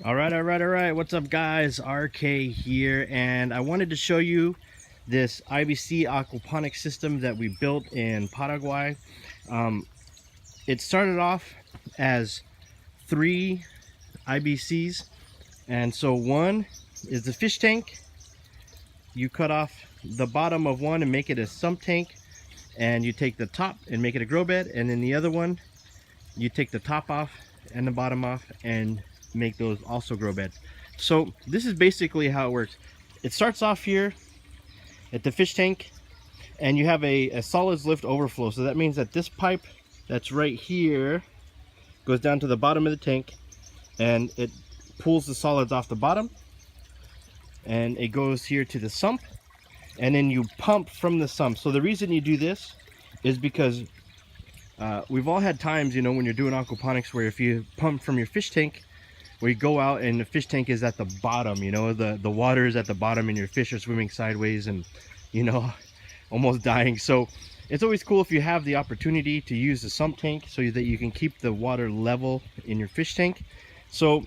All right. What's up, guys? RK here, and I wanted to show you this IBC Aquaponics system that we built in Paraguay. It started off as 3 IBCs, and so one is the fish tank. You cut off the bottom of one and make it a sump tank, and you take the top and make it a grow bed, and then the other one, you take the top off and the bottom off and make those also grow beds. So this is basically how it works. It starts off here at the fish tank, and you have a solids lift overflow. So that means that this pipe that's right here goes down to the bottom of the tank, and it pulls the solids off the bottom, and it goes here to the sump, and then you pump from the sump. So the reason you do this is because we've all had times, you know, when you're doing aquaponics, where if you pump from your fish tank, where you go out and the fish tank is at the bottom, you know, the water is at the bottom and your fish are swimming sideways and, you know, almost dying. So it's always cool if you have the opportunity to use the sump tank so that you can keep the water level in your fish tank. So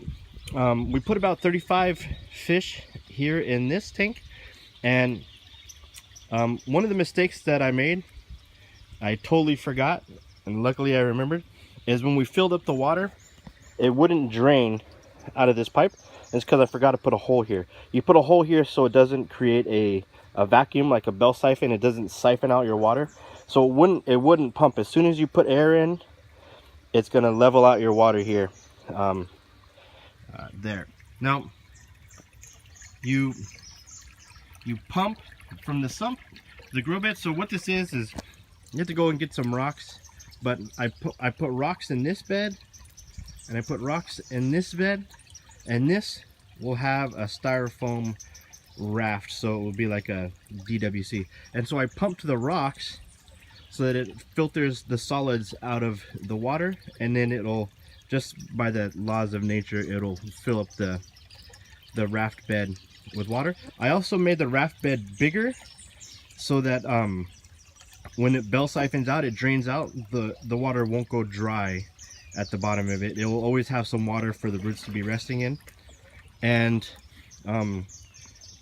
we put about 35 fish here in this tank, and one of the mistakes that I made, I totally forgot, and luckily I remembered, is when we filled up the water, it wouldn't drain out of this pipe. It's because I forgot to put a hole here. You put a hole here so it doesn't create a vacuum like a bell siphon. It doesn't siphon out your water, so it wouldn't pump. As soon as you put air in, it's gonna level out your water here. There. Now you pump from the sump to the grow bed. So what this is you have to go and get some rocks, but I put rocks in this bed, and I put rocks in this bed, and this will have a styrofoam raft, so it will be like a DWC. And so I pumped the rocks so that it filters the solids out of the water, and then it'll, just by the laws of nature, it'll fill up the raft bed with water. I also made the raft bed bigger so that when it bell siphons out, it drains out, the water won't go dry at the bottom of it. It will always have some water for the roots to be resting in. And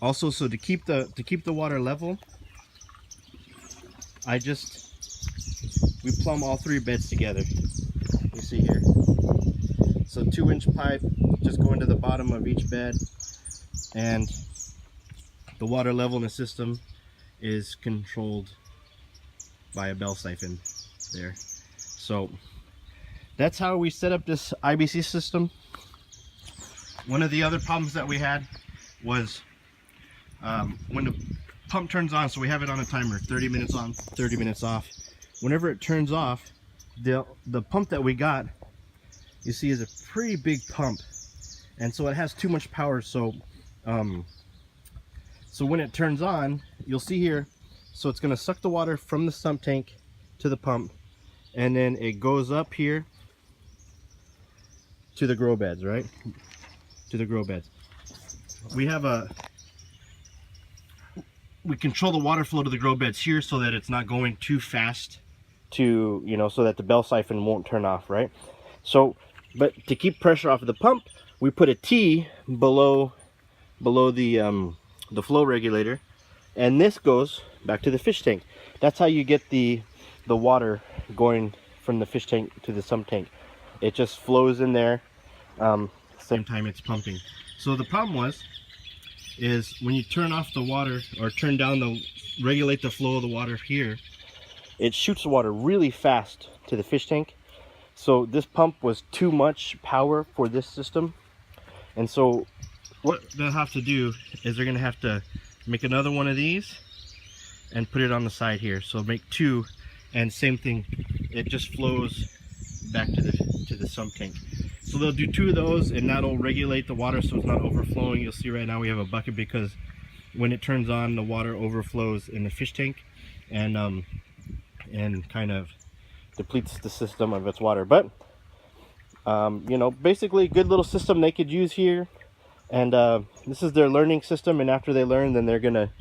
also, so to keep the water level, we plumb all 3 beds together. You see here. So 2-inch pipe just going to the bottom of each bed, and the water level in the system is controlled by a bell siphon there. So that's how we set up this IBC system. One of the other problems that we had was when the pump turns on, so we have it on a timer, 30 minutes on, 30 minutes off. Whenever it turns off, the pump that we got, you see, is a pretty big pump, and so it has too much power. So so when it turns on, you'll see here, so it's going to suck the water from the sump tank to the pump, and then it goes up here to the grow beds, right? To the grow beds. We control the water flow to the grow beds here so that it's not going too fast to, you know, so that the bell siphon won't turn off, right? So, but to keep pressure off of the pump, we put a T below the flow regulator, and this goes back to the fish tank. That's how you get the water going from the fish tank to the sump tank. It just flows in there, same time it's pumping. So the problem is when you turn off the water, or turn down regulate the flow of the water here, it shoots the water really fast to the fish tank. So this pump was too much power for this system, and so what they'll have to do is they're gonna have to make another one of these and put it on the side here. So make 2, and same thing, it just flows back to the sump tank. So they'll do 2 of those, and that'll regulate the water so it's not overflowing. You'll see right now we have a bucket because when it turns on, the water overflows in the fish tank and kind of depletes the system of its water. But you know, basically good little system they could use here, and this is their learning system, and after they learn, then they're gonna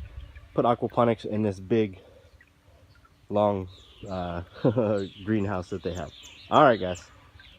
put aquaponics in this big long greenhouse that they have. All right, guys.